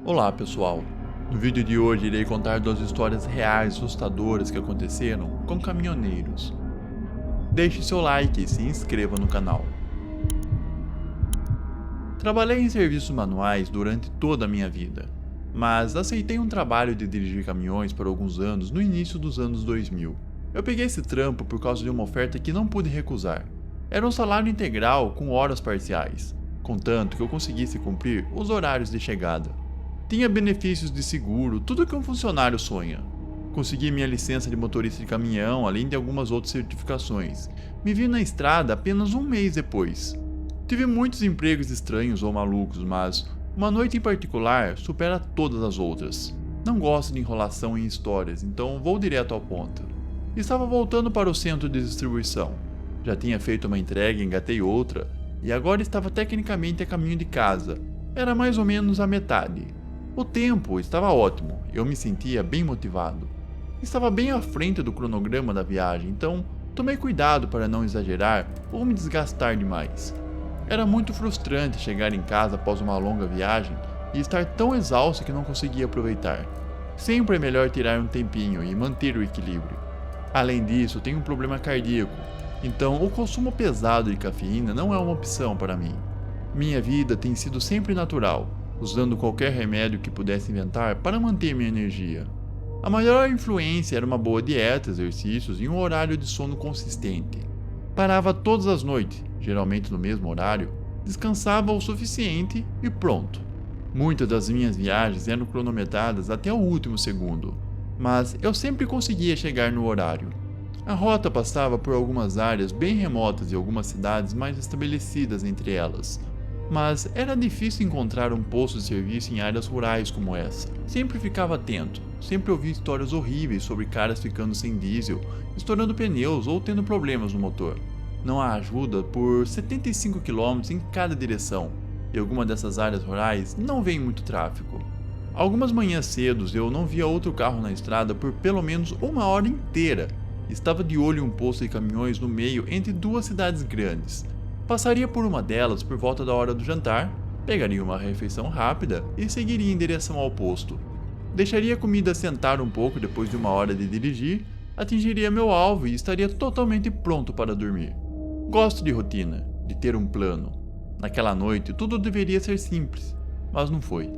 Olá pessoal, no vídeo de hoje irei contar duas histórias reais assustadoras que aconteceram com caminhoneiros. Deixe seu like e se inscreva no canal. Trabalhei em serviços manuais durante toda a minha vida, mas aceitei um trabalho de dirigir caminhões por alguns anos no início dos anos 2000. Eu peguei esse trampo por causa de uma oferta que não pude recusar. Era um salário integral com horas parciais, contanto que eu conseguisse cumprir os horários de chegada. Tinha benefícios de seguro, tudo que um funcionário sonha. Consegui minha licença de motorista de caminhão, além de algumas outras certificações. Me vi na estrada apenas um mês depois. Tive muitos empregos estranhos ou malucos, mas uma noite em particular supera todas as outras. Não gosto de enrolação em histórias, então vou direto ao ponto. Estava voltando para o centro de distribuição. Já tinha feito uma entrega, engatei outra, e agora estava tecnicamente a caminho de casa. Era mais ou menos a metade. O tempo estava ótimo, eu me sentia bem motivado. Estava bem à frente do cronograma da viagem, então tomei cuidado para não exagerar ou me desgastar demais. Era muito frustrante chegar em casa após uma longa viagem e estar tão exausto que não conseguia aproveitar. Sempre é melhor tirar um tempinho e manter o equilíbrio. Além disso, tenho um problema cardíaco, então o consumo pesado de cafeína não é uma opção para mim. Minha vida tem sido sempre natural, usando qualquer remédio que pudesse inventar para manter minha energia. A maior influência era uma boa dieta, exercícios e um horário de sono consistente. Parava todas as noites, geralmente no mesmo horário, descansava o suficiente e pronto. Muitas das minhas viagens eram cronometradas até o último segundo, mas eu sempre conseguia chegar no horário. A rota passava por algumas áreas bem remotas e algumas cidades mais estabelecidas entre elas, mas era difícil encontrar um posto de serviço em áreas rurais como essa. Sempre ficava atento, sempre ouvia histórias horríveis sobre caras ficando sem diesel, estourando pneus ou tendo problemas no motor. Não há ajuda por 75 km em cada direção, e alguma dessas áreas rurais não vem muito tráfego. Algumas manhãs cedos eu não via outro carro na estrada por pelo menos uma hora inteira. Estava de olho em um posto de caminhões no meio entre duas cidades grandes. Passaria por uma delas por volta da hora do jantar, pegaria uma refeição rápida e seguiria em direção ao posto. Deixaria a comida sentar um pouco depois de uma hora de dirigir, atingiria meu alvo e estaria totalmente pronto para dormir. Gosto de rotina, de ter um plano. Naquela noite tudo deveria ser simples, mas não foi.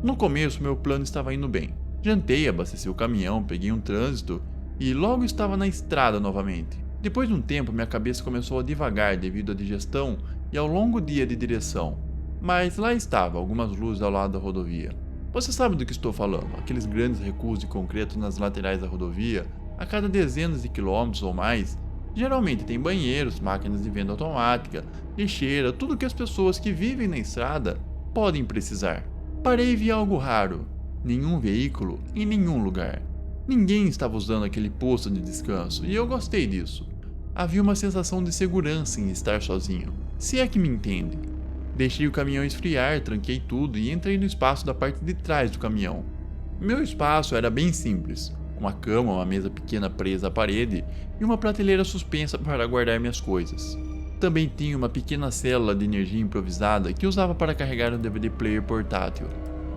No começo meu plano estava indo bem. Jantei, abasteci o caminhão, peguei um trânsito e logo estava na estrada novamente. Depois de um tempo, minha cabeça começou a divagar devido à digestão e ao longo dia de direção. Mas lá estava, algumas luzes ao lado da rodovia. Você sabe do que estou falando, aqueles grandes recuos de concreto nas laterais da rodovia, a cada dezenas de quilômetros ou mais. Geralmente tem banheiros, máquinas de venda automática, lixeira, tudo que as pessoas que vivem na estrada podem precisar. Parei e vi algo raro. Nenhum veículo em nenhum lugar. Ninguém estava usando aquele posto de descanso e eu gostei disso. Havia uma sensação de segurança em estar sozinho, se é que me entende. Deixei o caminhão esfriar, tranquei tudo e entrei no espaço da parte de trás do caminhão. Meu espaço era bem simples, uma cama, uma mesa pequena presa à parede e uma prateleira suspensa para guardar minhas coisas. Também tinha uma pequena célula de energia improvisada que usava para carregar um DVD player portátil.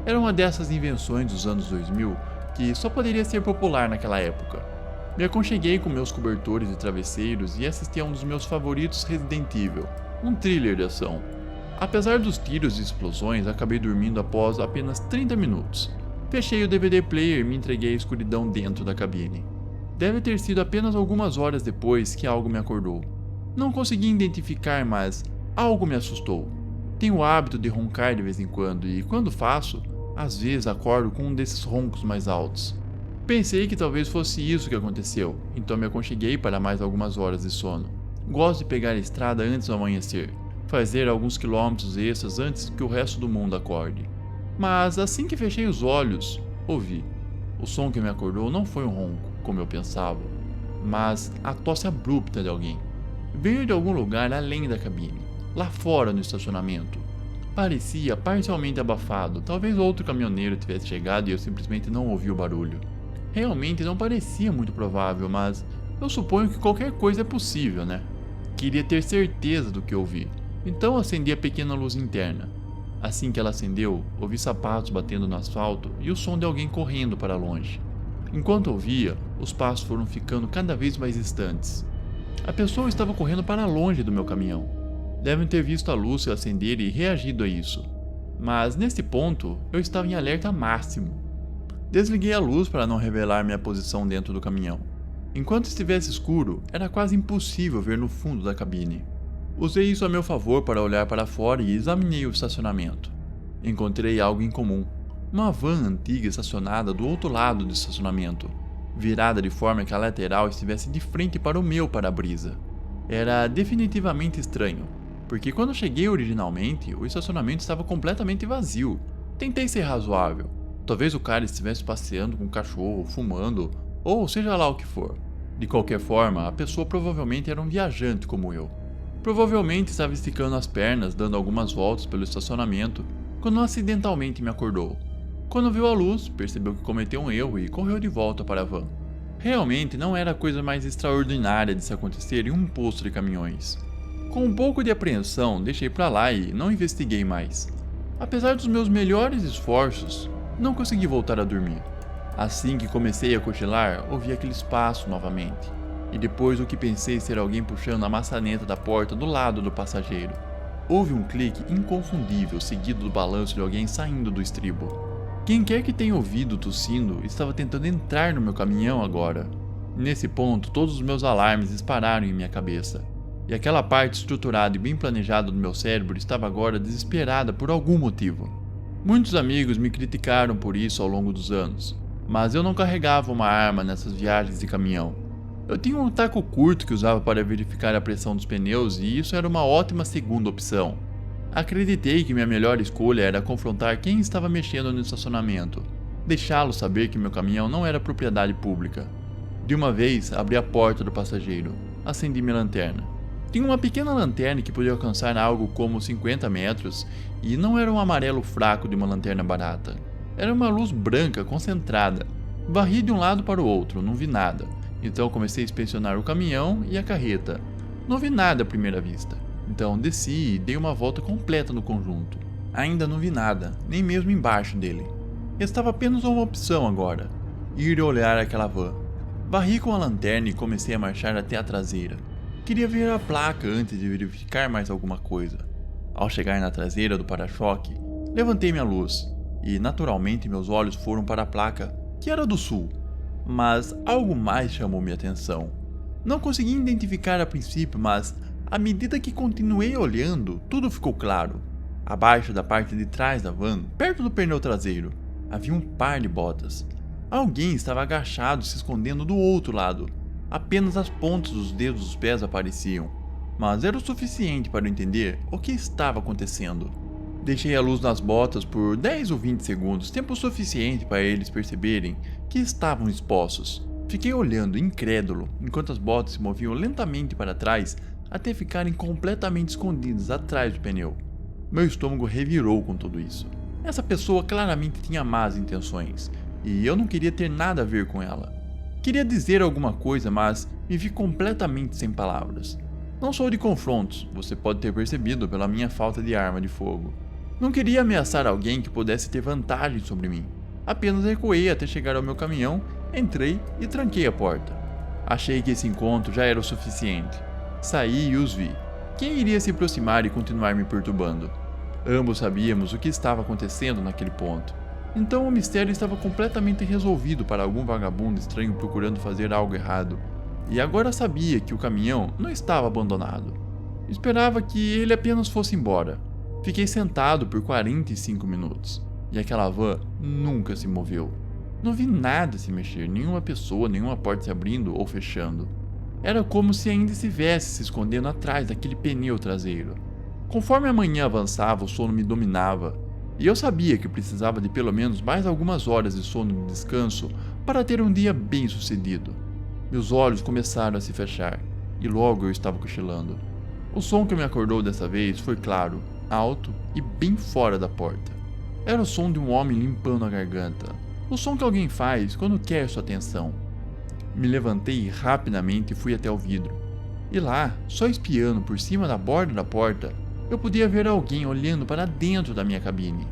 Era uma dessas invenções dos anos 2000 que só poderia ser popular naquela época. Me aconcheguei com meus cobertores e travesseiros e assisti a um dos meus favoritos Resident Evil, um thriller de ação. Apesar dos tiros e explosões, acabei dormindo após apenas 30 minutos. Fechei o DVD player e me entreguei à escuridão dentro da cabine. Deve ter sido apenas algumas horas depois que algo me acordou. Não consegui identificar, mas algo me assustou. Tenho o hábito de roncar de vez em quando e, quando faço, às vezes acordo com um desses roncos mais altos. Pensei que talvez fosse isso que aconteceu, então me aconcheguei para mais algumas horas de sono. Gosto de pegar a estrada antes do amanhecer, fazer alguns quilômetros extras antes que o resto do mundo acorde. Mas assim que fechei os olhos, ouvi. O som que me acordou não foi um ronco, como eu pensava, mas a tosse abrupta de alguém. Veio de algum lugar além da cabine, lá fora no estacionamento. Parecia parcialmente abafado, talvez outro caminhoneiro tivesse chegado e eu simplesmente não ouvi o barulho. Realmente não parecia muito provável, mas eu suponho que qualquer coisa é possível, né? Queria ter certeza do que ouvi, então acendi a pequena luz interna. Assim que ela acendeu, ouvi sapatos batendo no asfalto e o som de alguém correndo para longe. Enquanto ouvia, os passos foram ficando cada vez mais distantes. A pessoa estava correndo para longe do meu caminhão. Devem ter visto a luz se acender e reagido a isso. Mas nesse ponto, eu estava em alerta máximo. Desliguei a luz para não revelar minha posição dentro do caminhão. Enquanto estivesse escuro, era quase impossível ver no fundo da cabine. Usei isso a meu favor para olhar para fora e examinei o estacionamento. Encontrei algo em comum. Uma van antiga estacionada do outro lado do estacionamento, virada de forma que a lateral estivesse de frente para o meu para-brisa. Era definitivamente estranho, porque quando cheguei originalmente, o estacionamento estava completamente vazio. Tentei ser razoável. Talvez o cara estivesse passeando com o cachorro, fumando, ou seja lá o que for. De qualquer forma, a pessoa provavelmente era um viajante como eu. Provavelmente estava esticando as pernas, dando algumas voltas pelo estacionamento, quando acidentalmente me acordou. Quando viu a luz, percebeu que cometeu um erro e correu de volta para a van. Realmente não era a coisa mais extraordinária de se acontecer em um posto de caminhões. Com um pouco de apreensão, deixei para lá e não investiguei mais. Apesar dos meus melhores esforços, não consegui voltar a dormir. Assim que comecei a cochilar, ouvi aquele espaço novamente. E depois o que pensei ser alguém puxando a maçaneta da porta do lado do passageiro. Houve um clique inconfundível seguido do balanço de alguém saindo do estribo. Quem quer que tenha ouvido tossindo estava tentando entrar no meu caminhão agora. Nesse ponto, todos os meus alarmes dispararam em minha cabeça. E aquela parte estruturada e bem planejada do meu cérebro estava agora desesperada por algum motivo. Muitos amigos me criticaram por isso ao longo dos anos, mas eu não carregava uma arma nessas viagens de caminhão. Eu tinha um taco curto que usava para verificar a pressão dos pneus e isso era uma ótima segunda opção. Acreditei que minha melhor escolha era confrontar quem estava mexendo no estacionamento, deixá-lo saber que meu caminhão não era propriedade pública. De uma vez, abri a porta do passageiro, acendi minha lanterna. Tinha uma pequena lanterna que podia alcançar algo como 50 metros e não era um amarelo fraco de uma lanterna barata. Era uma luz branca concentrada. Varri de um lado para o outro, não vi nada. Então comecei a inspecionar o caminhão e a carreta. Não vi nada à primeira vista. Então desci e dei uma volta completa no conjunto. Ainda não vi nada, nem mesmo embaixo dele. Restava apenas uma opção agora: ir olhar aquela van. Varri com a lanterna e comecei a marchar até a traseira. Queria ver a placa antes de verificar mais alguma coisa. Ao chegar na traseira do para-choque, levantei minha luz e naturalmente meus olhos foram para a placa, que era do sul. Mas algo mais chamou minha atenção. Não consegui identificar a princípio, mas à medida que continuei olhando, tudo ficou claro. Abaixo da parte de trás da van, perto do pneu traseiro, havia um par de botas. Alguém estava agachado se escondendo do outro lado. Apenas as pontas dos dedos dos pés apareciam, mas era o suficiente para eu entender o que estava acontecendo. Deixei a luz nas botas por 10 ou 20 segundos, tempo suficiente para eles perceberem que estavam expostos. Fiquei olhando, incrédulo, enquanto as botas se moviam lentamente para trás até ficarem completamente escondidas atrás do pneu. Meu estômago revirou com tudo isso. Essa pessoa claramente tinha más intenções, e eu não queria ter nada a ver com ela. Queria dizer alguma coisa, mas me vi completamente sem palavras. Não sou de confrontos, você pode ter percebido pela minha falta de arma de fogo. Não queria ameaçar alguém que pudesse ter vantagem sobre mim. Apenas recuei até chegar ao meu caminhão, entrei e tranquei a porta. Achei que esse encontro já era o suficiente. Saí e os vi. Quem iria se aproximar e continuar me perturbando? Ambos sabíamos o que estava acontecendo naquele ponto. Então o mistério estava completamente resolvido para algum vagabundo estranho procurando fazer algo errado. E agora sabia que o caminhão não estava abandonado. Esperava que ele apenas fosse embora. Fiquei sentado por 45 minutos. E aquela van nunca se moveu. Não vi nada se mexer, nenhuma pessoa, nenhuma porta se abrindo ou fechando. Era como se ainda estivesse se escondendo atrás daquele pneu traseiro. Conforme a manhã avançava, o sono me dominava. E eu sabia que precisava de pelo menos mais algumas horas de sono de descanso para ter um dia bem sucedido. Meus olhos começaram a se fechar, e logo eu estava cochilando. O som que me acordou dessa vez foi claro, alto e bem fora da porta. Era o som de um homem limpando a garganta. O som que alguém faz quando quer sua atenção. Me levantei rapidamente e fui até o vidro. E lá, só espiando por cima da borda da porta, Eu podia ver alguém olhando para dentro da minha cabine.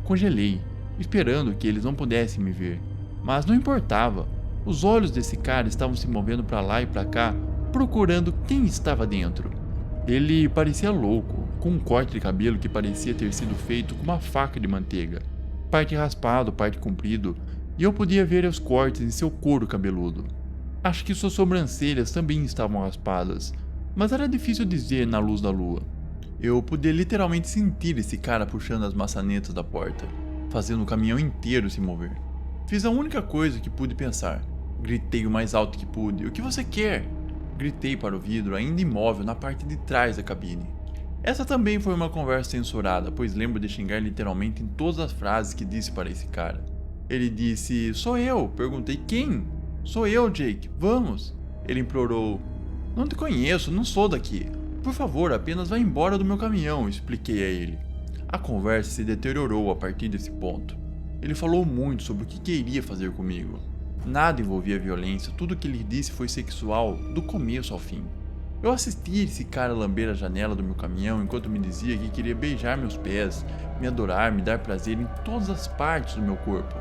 Congelei, esperando que eles não pudessem me ver. Mas não importava. Os olhos desse cara estavam se movendo para lá e para cá, procurando quem estava dentro. Ele parecia louco, com um corte de cabelo que parecia ter sido feito com uma faca de manteiga. Parte raspado, parte comprido, e eu podia ver os cortes em seu couro cabeludo. Acho que suas sobrancelhas também estavam raspadas, mas era difícil dizer na luz da lua. Eu podia literalmente sentir esse cara puxando as maçanetas da porta, fazendo o caminhão inteiro se mover. Fiz a única coisa que pude pensar. Gritei o mais alto que pude: "O que você quer?" Gritei para o vidro, ainda imóvel na parte de trás da cabine. Essa também foi uma conversa censurada, pois lembro de xingar literalmente em todas as frases que disse para esse cara. Ele disse: "Sou eu." Perguntei: "Quem?" "Sou eu, Jake. Vamos." Ele implorou: "Não te conheço, não sou daqui. Por favor, apenas vá embora do meu caminhão." Expliquei a ele. A conversa se deteriorou a partir desse ponto. Ele falou muito sobre o que queria fazer comigo. Nada envolvia violência, tudo o que ele disse foi sexual, do começo ao fim. Eu assisti esse cara lamber a janela do meu caminhão enquanto me dizia que queria beijar meus pés, me adorar, me dar prazer em todas as partes do meu corpo.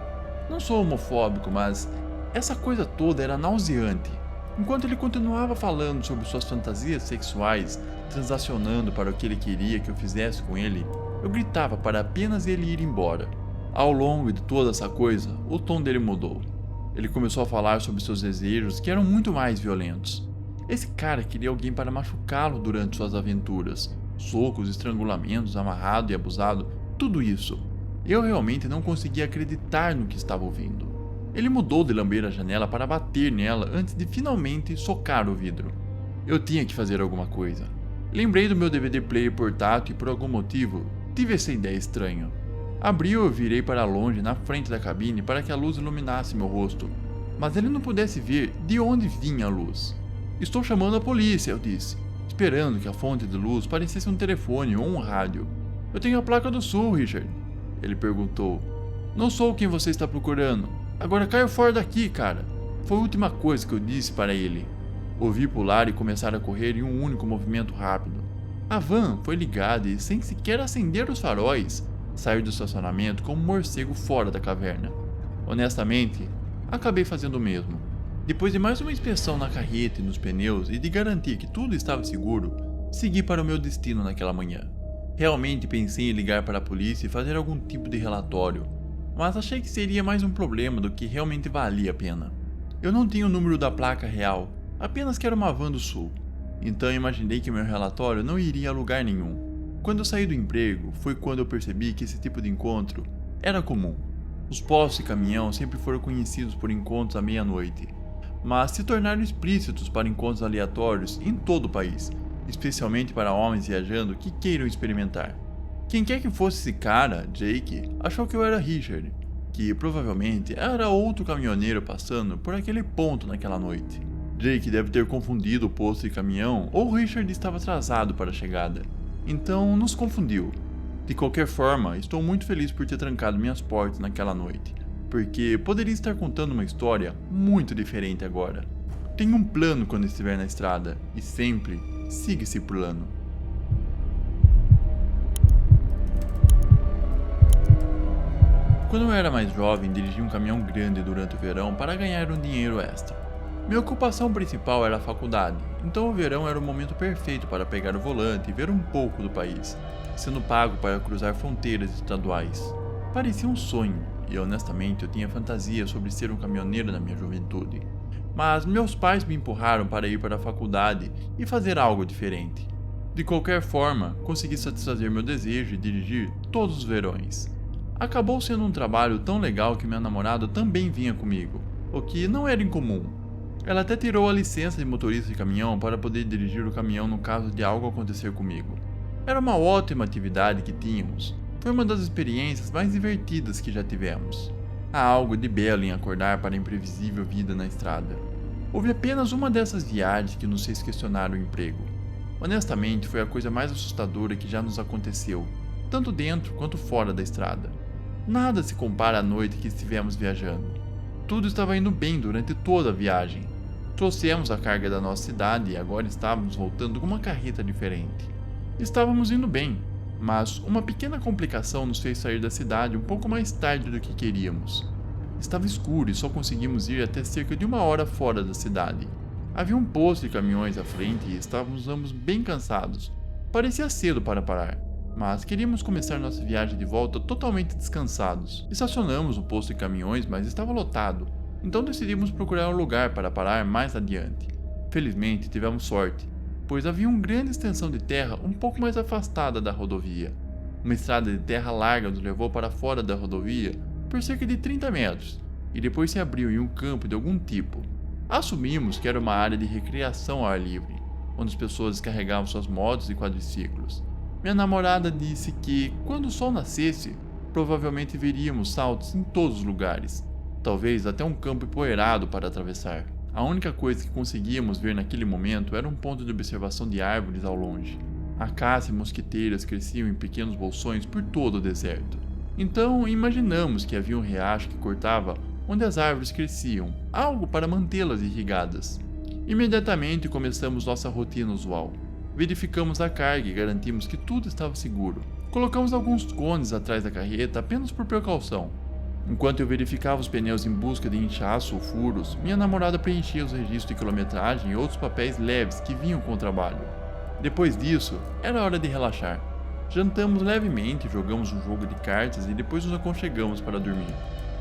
Não sou homofóbico, mas essa coisa toda era nauseante. Enquanto ele continuava falando sobre suas fantasias sexuais, transacionando para o que ele queria que eu fizesse com ele, eu gritava para apenas ele ir embora. Ao longo de toda essa coisa, o tom dele mudou. Ele começou a falar sobre seus desejos, que eram muito mais violentos. Esse cara queria alguém para machucá-lo durante suas aventuras. Socos, estrangulamentos, amarrado e abusado, tudo isso. Eu realmente não conseguia acreditar no que estava ouvindo. Ele mudou de lamber a janela para bater nela antes de finalmente socar o vidro. Eu tinha que fazer alguma coisa. Lembrei do meu DVD player portátil e por algum motivo tive essa ideia estranha. Abri-o e virei para longe na frente da cabine para que a luz iluminasse meu rosto, mas ele não pudesse ver de onde vinha a luz. "Estou chamando a polícia", eu disse, esperando que a fonte de luz parecesse um telefone ou um rádio. "Eu tenho a placa do sul, Richard." Ele perguntou. "Não sou quem você está procurando. Agora caia fora daqui, cara." Foi a última coisa que eu disse para ele. Ouvi pular e começar a correr em um único movimento rápido. A van foi ligada e, sem sequer acender os faróis, saiu do estacionamento como um morcego fora da caverna. Honestamente, acabei fazendo o mesmo. Depois de mais uma inspeção na carreta e nos pneus e de garantir que tudo estava seguro, segui para o meu destino naquela manhã. Realmente pensei em ligar para a polícia e fazer algum tipo de relatório, mas achei que seria mais um problema do que realmente valia a pena. Eu não tinha o número da placa real, apenas que era uma van do sul. Então imaginei que meu relatório não iria a lugar nenhum. Quando eu saí do emprego, foi quando eu percebi que esse tipo de encontro era comum. Os postos de caminhão sempre foram conhecidos por encontros à meia-noite, mas se tornaram explícitos para encontros aleatórios em todo o país, especialmente para homens viajando que queiram experimentar. Quem quer que fosse esse cara, Jake, achou que eu era Richard, que provavelmente era outro caminhoneiro passando por aquele ponto naquela noite. Jake deve ter confundido o posto de caminhão ou Richard estava atrasado para a chegada. Então nos confundiu. De qualquer forma, estou muito feliz por ter trancado minhas portas naquela noite, porque poderia estar contando uma história muito diferente agora. Tenha um plano quando estiver na estrada e sempre siga esse plano. Quando eu era mais jovem, dirigi um caminhão grande durante o verão para ganhar um dinheiro extra. Minha ocupação principal era a faculdade, então o verão era o momento perfeito para pegar o volante e ver um pouco do país, sendo pago para cruzar fronteiras estaduais. Parecia um sonho, e honestamente eu tinha fantasia sobre ser um caminhoneiro na minha juventude. Mas meus pais me empurraram para ir para a faculdade e fazer algo diferente. De qualquer forma, consegui satisfazer meu desejo de dirigir todos os verões. Acabou sendo um trabalho tão legal que minha namorada também vinha comigo, o que não era incomum. Ela até tirou a licença de motorista de caminhão para poder dirigir o caminhão no caso de algo acontecer comigo. Era uma ótima atividade que tínhamos. Foi uma das experiências mais divertidas que já tivemos. Há algo de belo em acordar para a imprevisível vida na estrada. Houve apenas uma dessas viagens que nos fez questionar o emprego. Honestamente, foi a coisa mais assustadora que já nos aconteceu, tanto dentro quanto fora da estrada. Nada se compara à noite que estivemos viajando. Tudo estava indo bem durante toda a viagem. Trouxemos a carga da nossa cidade e agora estávamos voltando com uma carreta diferente. Estávamos indo bem, mas uma pequena complicação nos fez sair da cidade um pouco mais tarde do que queríamos. Estava escuro e só conseguimos ir até cerca de 1 hora fora da cidade. Havia um posto de caminhões à frente e estávamos ambos bem cansados. Parecia cedo para parar, mas queríamos começar nossa viagem de volta totalmente descansados. Estacionamos no posto de caminhões, mas estava lotado, então decidimos procurar um lugar para parar mais adiante. Felizmente tivemos sorte, pois havia uma grande extensão de terra um pouco mais afastada da rodovia. Uma estrada de terra larga nos levou para fora da rodovia por cerca de 30 metros, e depois se abriu em um campo de algum tipo. Assumimos que era uma área de recreação ao ar livre, onde as pessoas descarregavam suas motos e quadriciclos. Minha namorada disse que, quando o sol nascesse, provavelmente veríamos saltos em todos os lugares, talvez até um campo empoeirado para atravessar. A única coisa que conseguíamos ver naquele momento era um ponto de observação de árvores ao longe. Acácia e mosquiteiras cresciam em pequenos bolsões por todo o deserto. Então imaginamos que havia um riacho que cortava onde as árvores cresciam, algo para mantê-las irrigadas. Imediatamente começamos nossa rotina usual. Verificamos a carga e garantimos que tudo estava seguro. Colocamos alguns cones atrás da carreta apenas por precaução. Enquanto eu verificava os pneus em busca de inchaço ou furos, minha namorada preenchia os registros de quilometragem e outros papéis leves que vinham com o trabalho. Depois disso, era hora de relaxar. Jantamos levemente, jogamos um jogo de cartas e depois nos aconchegamos para dormir.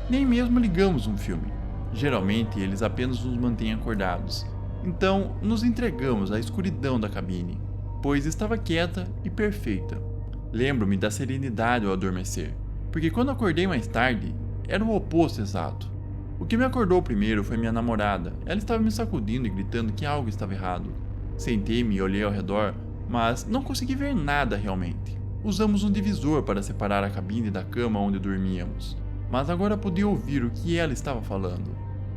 Nem mesmo ligamos um filme. Geralmente eles apenas nos mantêm acordados. Então, nos entregamos à escuridão da cabine, pois estava quieta e perfeita. Lembro-me da serenidade ao adormecer, porque quando acordei mais tarde, era o oposto exato. O que me acordou primeiro foi minha namorada. Ela estava me sacudindo e gritando que algo estava errado. Sentei-me e olhei ao redor, mas não consegui ver nada realmente. Usamos um divisor para separar a cabine da cama onde dormíamos, mas agora podia ouvir o que ela estava falando.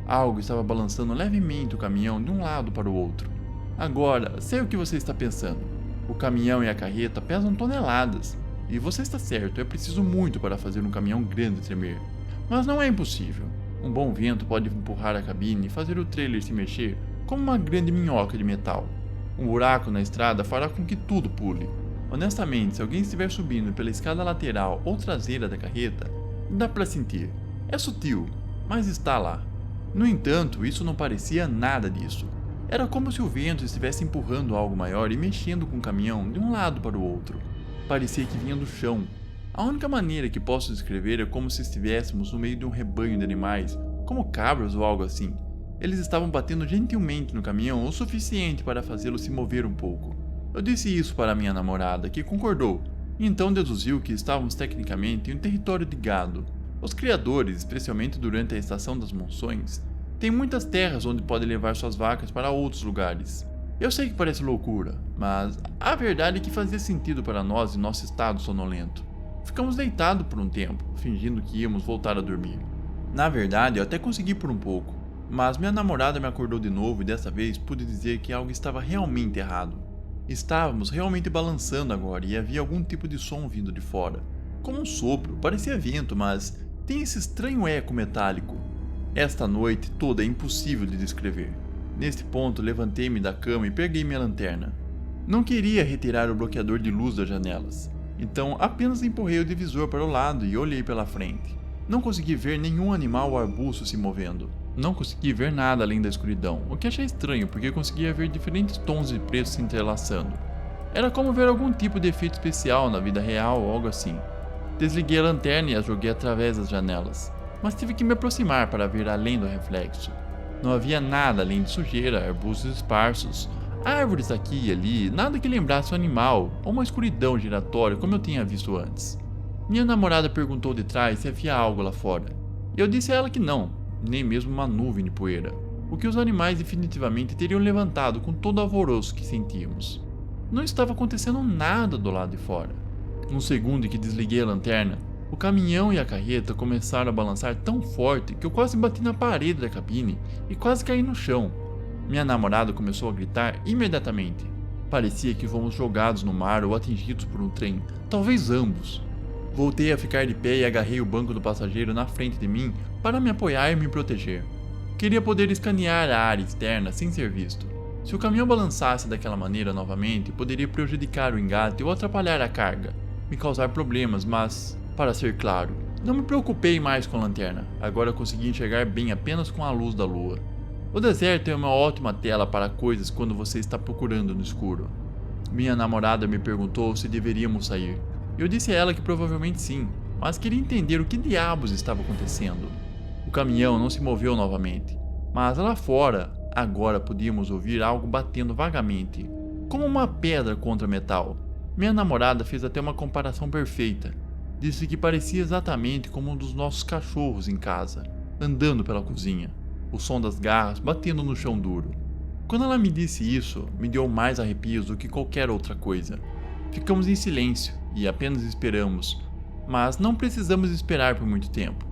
Algo estava balançando levemente o caminhão de um lado para o outro. Agora, sei o que você está pensando. O caminhão e a carreta pesam toneladas, e você está certo, é preciso muito para fazer um caminhão grande tremer. Mas não é impossível. Um bom vento pode empurrar a cabine e fazer o trailer se mexer como uma grande minhoca de metal. Um buraco na estrada fará com que tudo pule. Honestamente, se alguém estiver subindo pela escada lateral ou traseira da carreta, dá para sentir. É sutil, mas está lá. No entanto, isso não parecia nada disso. Era como se o vento estivesse empurrando algo maior e mexendo com o caminhão de um lado para o outro. Parecia que vinha do chão. A única maneira que posso descrever é como se estivéssemos no meio de um rebanho de animais, como cabras ou algo assim. Eles estavam batendo gentilmente no caminhão o suficiente para fazê-lo se mover um pouco. Eu disse isso para minha namorada, que concordou, e então deduziu que estávamos tecnicamente em um território de gado. Os criadores, especialmente durante a estação das monções, têm muitas terras onde podem levar suas vacas para outros lugares. Eu sei que parece loucura, mas a verdade é que fazia sentido para nós em nosso estado sonolento. Ficamos deitados por um tempo, fingindo que íamos voltar a dormir. Na verdade, eu até consegui por um pouco, mas minha namorada me acordou de novo e dessa vez pude dizer que algo estava realmente errado. Estávamos realmente balançando agora e havia algum tipo de som vindo de fora. Como um sopro, parecia vento, mas tem esse estranho eco metálico. Esta noite toda é impossível de descrever. Neste ponto, levantei-me da cama e peguei minha lanterna. Não queria retirar o bloqueador de luz das janelas, então apenas empurrei o divisor para o lado e olhei pela frente. Não consegui ver nenhum animal ou arbusto se movendo. Não consegui ver nada além da escuridão, o que achei estranho porque conseguia ver diferentes tons de preto se entrelaçando. Era como ver algum tipo de efeito especial na vida real ou algo assim. Desliguei a lanterna e a joguei através das janelas, mas tive que me aproximar para ver além do reflexo. Não havia nada além de sujeira, arbustos esparsos, árvores aqui e ali, nada que lembrasse um animal ou uma escuridão giratória como eu tinha visto antes. Minha namorada perguntou de trás se havia algo lá fora. Eu disse a ela que não, nem mesmo uma nuvem de poeira, o que os animais definitivamente teriam levantado com todo o alvoroço que sentíamos. Não estava acontecendo nada do lado de fora. No segundo em que desliguei a lanterna, o caminhão e a carreta começaram a balançar tão forte que eu quase bati na parede da cabine e quase caí no chão. Minha namorada começou a gritar imediatamente. Parecia que fomos jogados no mar ou atingidos por um trem, talvez ambos. Voltei a ficar de pé e agarrei o banco do passageiro na frente de mim para me apoiar e me proteger. Queria poder escanear a área externa sem ser visto. Se o caminhão balançasse daquela maneira novamente, poderia prejudicar o engate ou atrapalhar a carga, me causar problemas, mas, para ser claro, não me preocupei mais com a lanterna, agora consegui enxergar bem apenas com a luz da lua. O deserto é uma ótima tela para coisas quando você está procurando no escuro. Minha namorada me perguntou se deveríamos sair. Eu disse a ela que provavelmente sim, mas queria entender o que diabos estava acontecendo. O caminhão não se moveu novamente, mas lá fora, agora podíamos ouvir algo batendo vagamente, como uma pedra contra metal. Minha namorada fez até uma comparação perfeita. Disse que parecia exatamente como um dos nossos cachorros em casa, andando pela cozinha, o som das garras batendo no chão duro. Quando ela me disse isso, me deu mais arrepios do que qualquer outra coisa. Ficamos em silêncio e apenas esperamos, mas não precisamos esperar por muito tempo.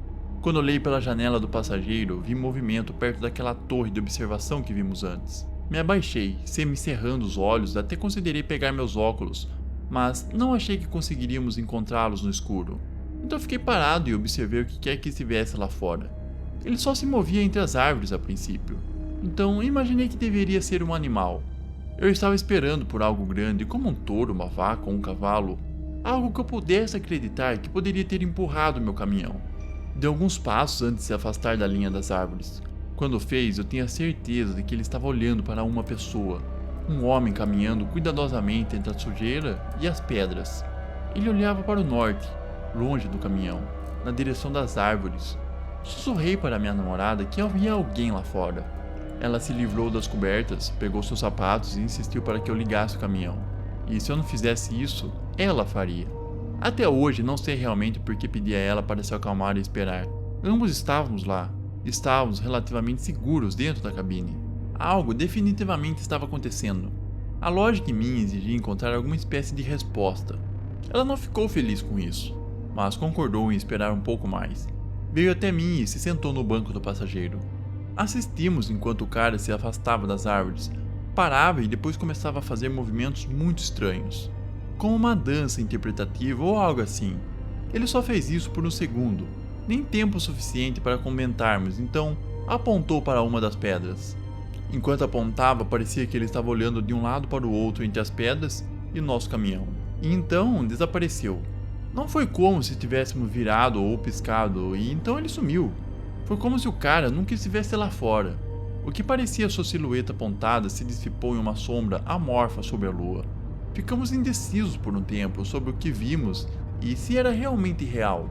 Quando olhei pela janela do passageiro, vi movimento perto daquela torre de observação que vimos antes. Me abaixei, semicerrando os olhos, até considerei pegar meus óculos, mas não achei que conseguiríamos encontrá-los no escuro. Então fiquei parado e observei o que quer que estivesse lá fora. Ele só se movia entre as árvores a princípio, então imaginei que deveria ser um animal. Eu estava esperando por algo grande, como um touro, uma vaca ou um cavalo, algo que eu pudesse acreditar que poderia ter empurrado meu caminhão. Deu alguns passos antes de se afastar da linha das árvores. Quando fez, eu tinha certeza de que ele estava olhando para uma pessoa. Um homem caminhando cuidadosamente entre a sujeira e as pedras. Ele olhava para o norte, longe do caminhão, na direção das árvores. Sussurrei para minha namorada que havia alguém lá fora. Ela se livrou das cobertas, pegou seus sapatos e insistiu para que eu ligasse o caminhão. E se eu não fizesse isso, ela faria. Até hoje não sei realmente por que pedi a ela para se acalmar e esperar. Ambos estávamos lá. Estávamos relativamente seguros dentro da cabine. Algo definitivamente estava acontecendo. A lógica em mim exigia encontrar alguma espécie de resposta. Ela não ficou feliz com isso, mas concordou em esperar um pouco mais. Veio até mim e se sentou no banco do passageiro. Assistimos enquanto o cara se afastava das árvores, parava e depois começava a fazer movimentos muito estranhos, como uma dança interpretativa ou algo assim. Ele só fez isso por um segundo, nem tempo suficiente para comentarmos, então apontou para uma das pedras. Enquanto apontava, parecia que ele estava olhando de um lado para o outro entre as pedras e nosso caminhão. E então desapareceu. Não foi como se tivéssemos virado ou piscado, e então ele sumiu. Foi como se o cara nunca estivesse lá fora. O que parecia sua silhueta apontada se dissipou em uma sombra amorfa sobre a lua. Ficamos indecisos por um tempo sobre o que vimos e se era realmente real.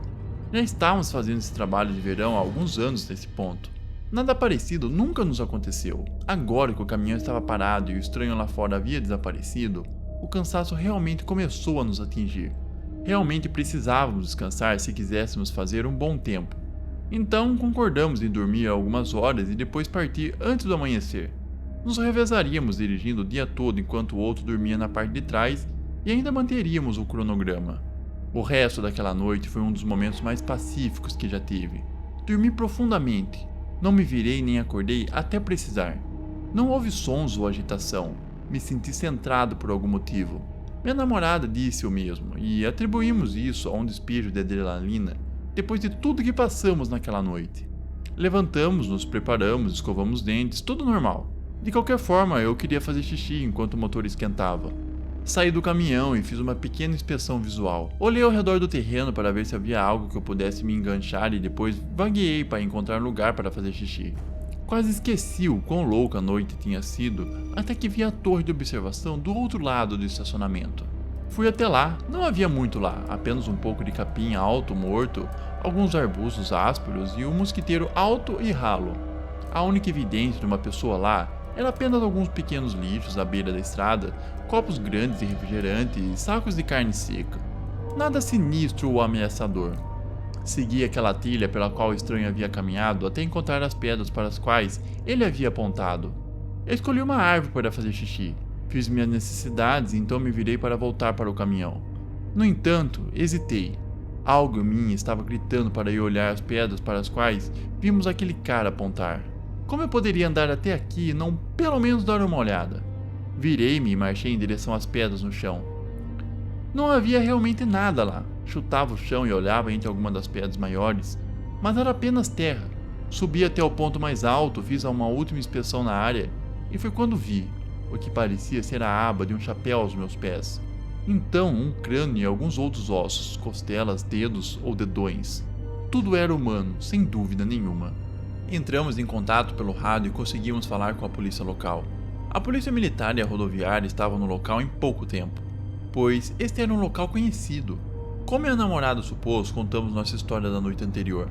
Já estávamos fazendo esse trabalho de verão há alguns anos nesse ponto. Nada parecido nunca nos aconteceu. Agora que o caminhão estava parado e o estranho lá fora havia desaparecido, o cansaço realmente começou a nos atingir. Realmente precisávamos descansar se quiséssemos fazer um bom tempo. Então concordamos em dormir algumas horas e depois partir antes do amanhecer. Nos revezaríamos dirigindo o dia todo enquanto o outro dormia na parte de trás e ainda manteríamos o cronograma. O resto daquela noite foi um dos momentos mais pacíficos que já tive. Dormi profundamente. Não me virei nem acordei até precisar. Não houve sons ou agitação. Me senti centrado por algum motivo. Minha namorada disse o mesmo e atribuímos isso a um despejo de adrenalina depois de tudo que passamos naquela noite. Levantamos, nos preparamos, escovamos os dentes, tudo normal. De qualquer forma, eu queria fazer xixi enquanto o motor esquentava. Saí do caminhão e fiz uma pequena inspeção visual. Olhei ao redor do terreno para ver se havia algo que eu pudesse me enganchar e depois vagueei para encontrar lugar para fazer xixi. Quase esqueci o quão louca a noite tinha sido até que vi a torre de observação do outro lado do estacionamento. Fui até lá, não havia muito lá, apenas um pouco de capim alto morto, alguns arbustos ásperos e um mosquiteiro alto e ralo. A única evidência de uma pessoa lá era apenas alguns pequenos lixos à beira da estrada, copos grandes de refrigerante e sacos de carne seca. Nada sinistro ou ameaçador. Segui aquela trilha pela qual o estranho havia caminhado até encontrar as pedras para as quais ele havia apontado. Eu escolhi uma árvore para fazer xixi. Fiz minhas necessidades e então me virei para voltar para o caminhão. No entanto, hesitei. Algo em mim estava gritando para ir olhar as pedras para as quais vimos aquele cara apontar. Como eu poderia andar até aqui e não pelo menos dar uma olhada? Virei-me e marchei em direção às pedras no chão. Não havia realmente nada lá. Chutava o chão e olhava entre algumas das pedras maiores, mas era apenas terra. Subi até o ponto mais alto, fiz uma última inspeção na área e foi quando vi o que parecia ser a aba de um chapéu aos meus pés. Então, um crânio e alguns outros ossos, costelas, dedos ou dedões. Tudo era humano, sem dúvida nenhuma. Entramos em contato pelo rádio e conseguimos falar com a polícia local. A polícia militar e a rodoviária estavam no local em pouco tempo, pois este era um local conhecido. Como minha namorada supôs, contamos nossa história da noite anterior.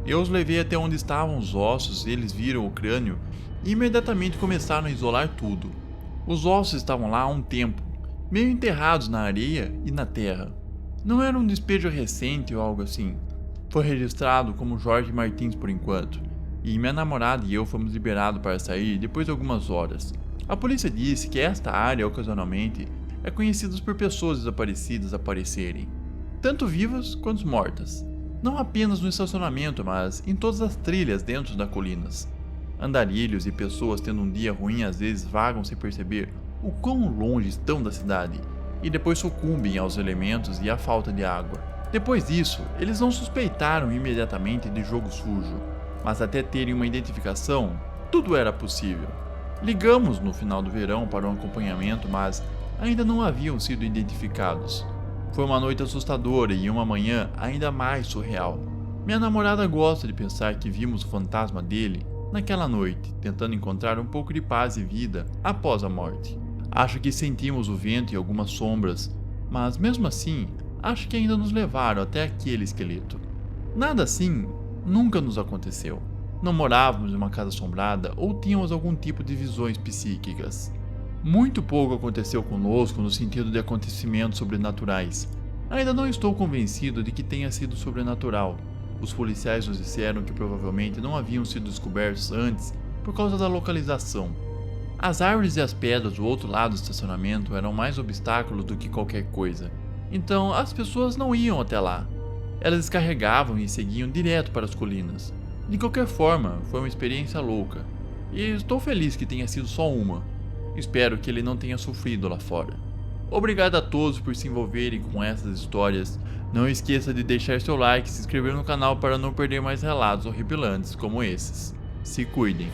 Eu os levei até onde estavam os ossos, eles viram o crânio e imediatamente começaram a isolar tudo. Os ossos estavam lá há um tempo, meio enterrados na areia e na terra. Não era um despejo recente ou algo assim. Foi registrado como Jorge Martins por enquanto, e minha namorada e eu fomos liberados para sair depois de algumas horas. A polícia disse que esta área, ocasionalmente, é conhecida por pessoas desaparecidas aparecerem, tanto vivas quanto mortas. Não apenas no estacionamento, mas em todas as trilhas dentro das colinas. Andarilhos e pessoas tendo um dia ruim às vezes vagam sem perceber o quão longe estão da cidade, e depois sucumbem aos elementos e à falta de água. Depois disso, eles não suspeitaram imediatamente de jogo sujo, mas até terem uma identificação, tudo era possível. Ligamos no final do verão para um acompanhamento, mas ainda não haviam sido identificados. Foi uma noite assustadora e uma manhã ainda mais surreal. Minha namorada gosta de pensar que vimos o fantasma dele naquela noite, tentando encontrar um pouco de paz e vida após a morte. Acho que sentimos o vento e algumas sombras, mas mesmo assim, acho que ainda nos levaram até aquele esqueleto. Nada assim nunca nos aconteceu. Não morávamos em uma casa assombrada ou tínhamos algum tipo de visões psíquicas. Muito pouco aconteceu conosco no sentido de acontecimentos sobrenaturais. Ainda não estou convencido de que tenha sido sobrenatural. Os policiais nos disseram que provavelmente não haviam sido descobertos antes por causa da localização. As árvores e as pedras do outro lado do estacionamento eram mais obstáculos do que qualquer coisa. Então as pessoas não iam até lá. Elas descarregavam e seguiam direto para as colinas. De qualquer forma, foi uma experiência louca. E estou feliz que tenha sido só uma. Espero que ele não tenha sofrido lá fora. Obrigado a todos por se envolverem com essas histórias. Não esqueça de deixar seu like e se inscrever no canal para não perder mais relatos horripilantes como esses. Se cuidem.